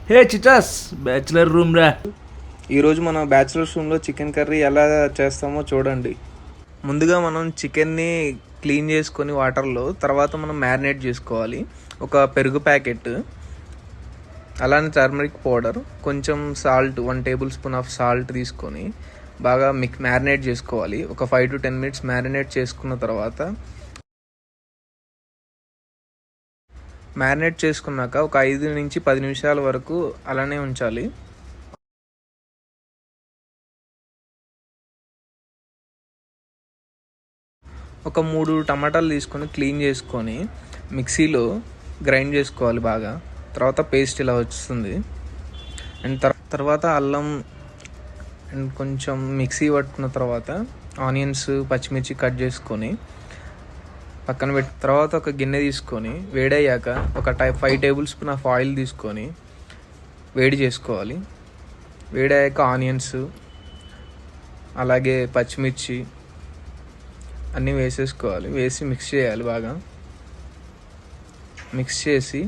హే చిటాస్ bachelor room రా. ఈరోజు మన బ్యాచులర్స్ రూమ్లో చికెన్ కర్రీ ఎలా చేస్తామో చూడండి. ముందుగా మనం చికెన్ని క్లీన్ చేసుకొని వాటర్లో, తర్వాత మనం మ్యారినేట్ చేసుకోవాలి. ఒక పెరుగు ప్యాకెట్, అలానే టర్మరిక్ పౌడర్, కొంచెం salt, 1 table spoon of salt తీసుకొని బాగా మ్యారినేట్ చేసుకోవాలి. ఒక 5 to 10 minutes మ్యారినేట్ చేసుకున్న తర్వాత, మ్యారినేట్ చేసుకున్నాక ఒక 5 నుంచి 10 నిమిషాల వరకు అలానే ఉంచాలి. ఒక 3 టమాటాలు తీసుకొని క్లీన్ చేసుకొని మిక్సీలో గ్రైండ్ చేసుకోవాలి బాగా. తర్వాత పేస్ట్ ఇలా వస్తుంది. అండ్ తర్వాత అల్లం అండ్ కొంచెం మిక్సీ పట్టుకున్న తర్వాత ఆనియన్స్, పచ్చిమిర్చి కట్ చేసుకొని పక్కన పెట్టి, తర్వాత ఒక గిన్నె తీసుకొని వేడయ్యాక ఒక 5 టేబుల్ స్పూన్ ఆఫ్ ఆయిల్ తీసుకొని వేడి చేసుకోవాలి. వేడయ్యాక ఆనియన్స్ అలాగే పచ్చిమిర్చి అన్నీ వేసేసుకోవాలి. వేసి మిక్స్ చేయాలి బాగా. మిక్స్ చేసి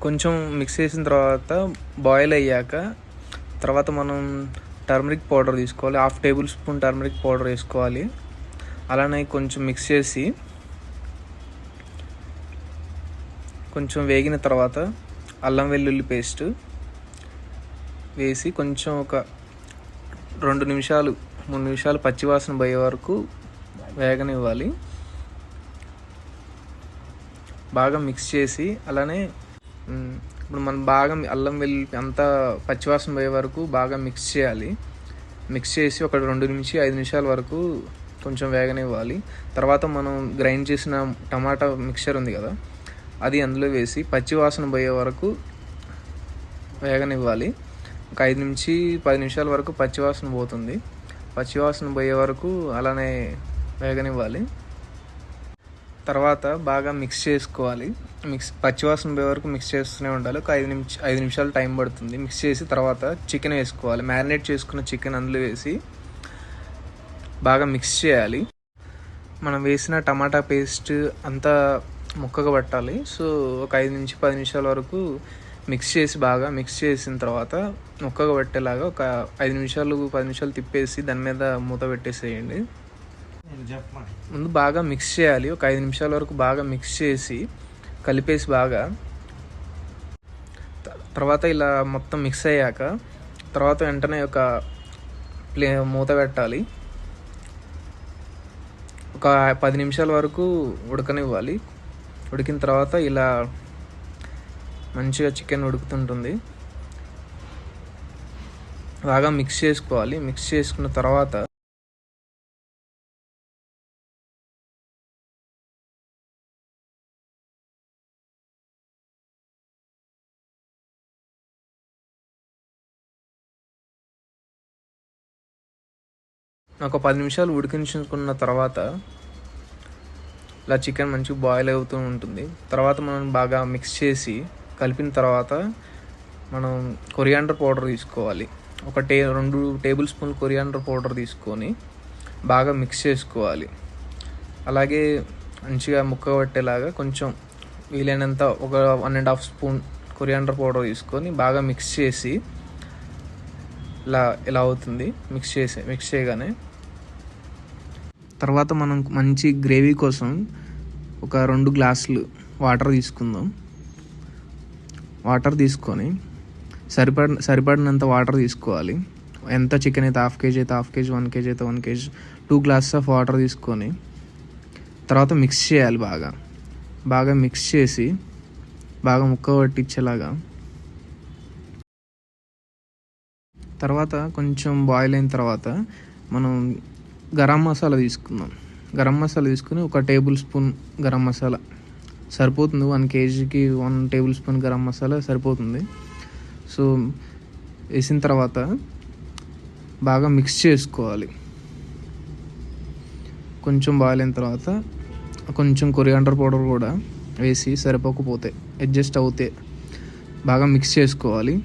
కొంచెం మిక్స్ చేసిన తర్వాత బాయిల్ అయ్యాక తర్వాత మనం టర్మరిక్ పౌడర్ తీసుకోవాలి. 1/2 టేబుల్ స్పూన్ టర్మరిక్ పౌడర్ వేసుకోవాలి. అలానే కొంచెం మిక్స్ చేసి కొంచెం వేగిన తర్వాత అల్లం వెల్లుల్లి పేస్ట్ వేసి కొంచెం ఒక 2 నిమిషాలు 3 నిమిషాలు పచ్చివాసన పోయే వరకు వేగనివ్వాలి. బాగా మిక్స్ చేసి అలానే ఇప్పుడు మనం బాగా అల్లం వెల్లుల్లి అంతా పచ్చివాసన పోయే వరకు బాగా మిక్స్ చేయాలి. మిక్స్ చేసి ఒక 2 నుంచి 5 నిమిషాల వరకు కొంచెం వేగనివ్వాలి. తర్వాత మనం గ్రైండ్ చేసిన టమాటా మిక్చర్ ఉంది కదా, అది అందులో వేసి పచ్చివాసన పోయే వరకు వేగనివ్వాలి. ఒక 5 నుంచి 10 నిమిషాల వరకు పచ్చివాసన పోతుంది. పచ్చివాసన పోయే వరకు అలానే వేగనివ్వాలి. తర్వాత బాగా మిక్స్ చేసుకోవాలి. పచ్చివాసన పోయే వరకు మిక్స్ చేస్తూనే ఉండాలి. ఒక 5 నిమిషాలు టైం పడుతుంది. మిక్స్ చేసి తర్వాత చికెన్ వేసుకోవాలి. మ్యారినేట్ చేసుకున్న చికెన్ అందులో వేసి బాగా మిక్స్ చేయాలి. మనం వేసిన టమాటా పేస్ట్ అంతా ముక్కగా పట్టాలి. సో ఒక 5 నుంచి 10 నిమిషాల వరకు మిక్స్ చేసి బాగా మిక్స్ చేసిన తర్వాత ముక్కగా పట్టేలాగా ఒక 5 నిమిషాలు 10 నిమిషాలు తిప్పేసి దాని మీద మూత పెట్టేసేయండి. ముందు బాగా మిక్స్ చేయాలి. ఒక 5 నిమిషాల వరకు బాగా మిక్స్ చేసి కలిపేసి బాగా, తర్వాత ఇలా మొత్తం మిక్స్ అయ్యాక తర్వాత వెంటనే ఒక మూత పెట్టాలి. ఒక 10 నిమిషాల వరకు ఉడకనివ్వాలి. ఉడికిన తర్వాత ఇలా మంచిగా చికెన్ ఉడుకుతుంటుంది. బాగా మిక్స్ చేసుకోవాలి. మిక్స్ చేసుకున్న తర్వాత ఒక 10 నిమిషాలు ఉడికించుకున్న తర్వాత ఇలా చికెన్ మంచిగా బాయిల్ అవుతూ ఉంటుంది. తర్వాత మనం బాగా మిక్స్ చేసి కలిపిన తర్వాత మనం కొరియాండర్ పౌడర్ తీసుకోవాలి. ఒక 2 టేబుల్ స్పూన్ కొరియాండర్ పౌడర్ తీసుకొని బాగా మిక్స్ చేసుకోవాలి. అలాగే మంచిగా ముక్క పట్టేలాగా కొంచెం వీలైనంత ఒక 1.5 స్పూన్ కొరియాండర్ పౌడర్ తీసుకొని బాగా మిక్స్ చేసి ఇలా అవుతుంది. మిక్స్ చేయగానే తర్వాత మనం మంచి గ్రేవీ కోసం ఒక 2 గ్లాసులు వాటర్ తీసుకుందాం. వాటర్ తీసుకొని సరిపడినంత వాటర్ తీసుకోవాలి. ఎంత చికెన్ అయితే 1/2 kg అయితే 1/2 kg, 1 kg అయితే 1 kg, 2 glasses ఆఫ్ వాటర్ తీసుకొని తర్వాత మిక్స్ చేయాలి. బాగా మిక్స్ చేసి బాగా ముక్క పట్టించేలాగా. తర్వాత కొంచెం బాయిల్ అయిన తర్వాత మనం గరం మసాలా తీసుకుందాం. గరం మసాలా తీసుకుని ఒక టేబుల్ స్పూన్ గరం మసాలా సరిపోతుంది. 1 kgకి 1 టేబుల్ స్పూన్ గరం మసాలా సరిపోతుంది. సో వేసిన తర్వాత బాగా మిక్స్ చేసుకోవాలి. కొంచెం బాయిల్ అయిన తర్వాత కొంచెం కొరియాండర్ పౌడర్ కూడా వేసి సరిపోకపోతే అడ్జస్ట్ అవుతే బాగా మిక్స్ చేసుకోవాలి.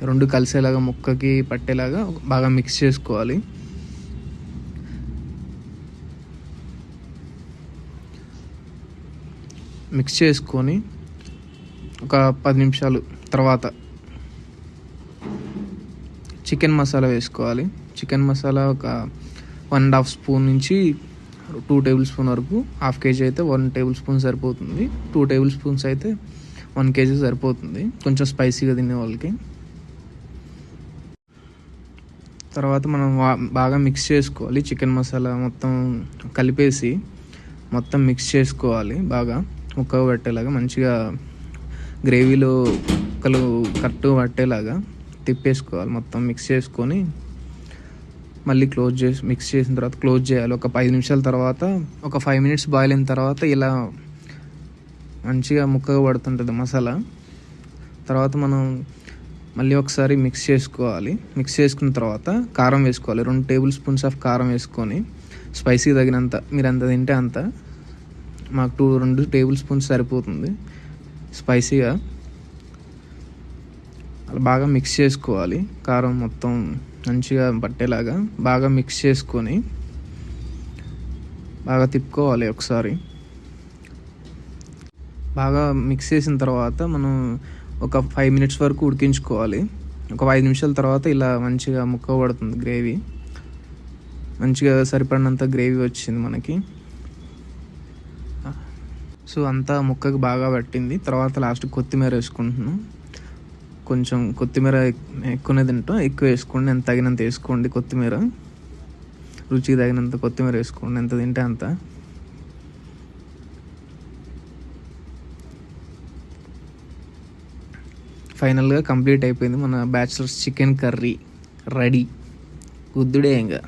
రెండు కలిసేలాగా ముక్కకి పట్టేలాగా బాగా మిక్స్ చేసుకోవాలి. మిక్స్ చేసుకొని ఒక 10 నిమిషాలు తర్వాత చికెన్ మసాలా వేసుకోవాలి. చికెన్ మసాలా ఒక 1.5 స్పూన్ నుంచి 2 టేబుల్ స్పూన్ వరకు. 1/2 కేజీ అయితే 1 టేబుల్ స్పూన్ సరిపోతుంది. 2 టేబుల్ స్పూన్స్ అయితే 1 కేజీ సరిపోతుంది కొంచెం స్పైసీగా తినే వాళ్ళకి. తర్వాత మనం బాగా మిక్స్ చేసుకోవాలి. చికెన్ మసాలా మొత్తం కలిపేసి మొత్తం మిక్స్ చేసుకోవాలి. బాగా ముక్కగా పట్టేలాగా మంచిగా గ్రేవీలో ముక్కలు కరెక్ట్గా పట్టేలాగా తిప్పేసుకోవాలి. మొత్తం మిక్స్ చేసుకొని మళ్ళీ మిక్స్ చేసిన తర్వాత క్లోజ్ చేయాలి. ఒక 5 నిమిషాల తర్వాత, ఒక 5 మినిట్స్ బాయిల్ అయిన తర్వాత ఇలా మంచిగా ముక్కగా పడుతుంటుంది మసాలా. తర్వాత మనం మళ్ళీ ఒకసారి మిక్స్ చేసుకోవాలి. మిక్స్ చేసుకున్న తర్వాత కారం వేసుకోవాలి. 2 టేబుల్ స్పూన్స్ ఆఫ్ కారం వేసుకొని స్పైసీ తగినంత, మీరు ఎంత తింటే అంత. మాకు 2 టేబుల్ స్పూన్స్ సరిపోతుంది స్పైసీగా. అలా బాగా మిక్స్ చేసుకోవాలి. కారం మొత్తం మంచిగా పట్టేలాగా బాగా మిక్స్ చేసుకొని బాగా తిప్పుకోవాలి. ఒకసారి బాగా మిక్స్ చేసిన తర్వాత మనం ఒక 5 మినిట్స్ వరకు ఉడికించుకోవాలి. ఒక 5 నిమిషాల తర్వాత ఇలా మంచిగా ముక్క పడుతుంది గ్రేవీ. మంచిగా సరిపడినంత గ్రేవీ వచ్చింది మనకి. సో అంతా ముక్కకు బాగా పట్టింది. తర్వాత లాస్ట్ కొత్తిమీర వేసుకుంటున్నాం. కొంచెం కొత్తిమీర ఎక్కువనే తింటాం, ఎక్కువ వేసుకోండి. ఎంత తగినంత వేసుకోండి కొత్తిమీర. రుచికి తగినంత కొత్తిమీర వేసుకోండి, ఎంత తింటే అంత. ఫైనల్గా కంప్లీట్ అయిపోయింది మన బ్యాచిలర్స్ చికెన్ కర్రీ రెడీ. గుద్దుడే ఇంకా.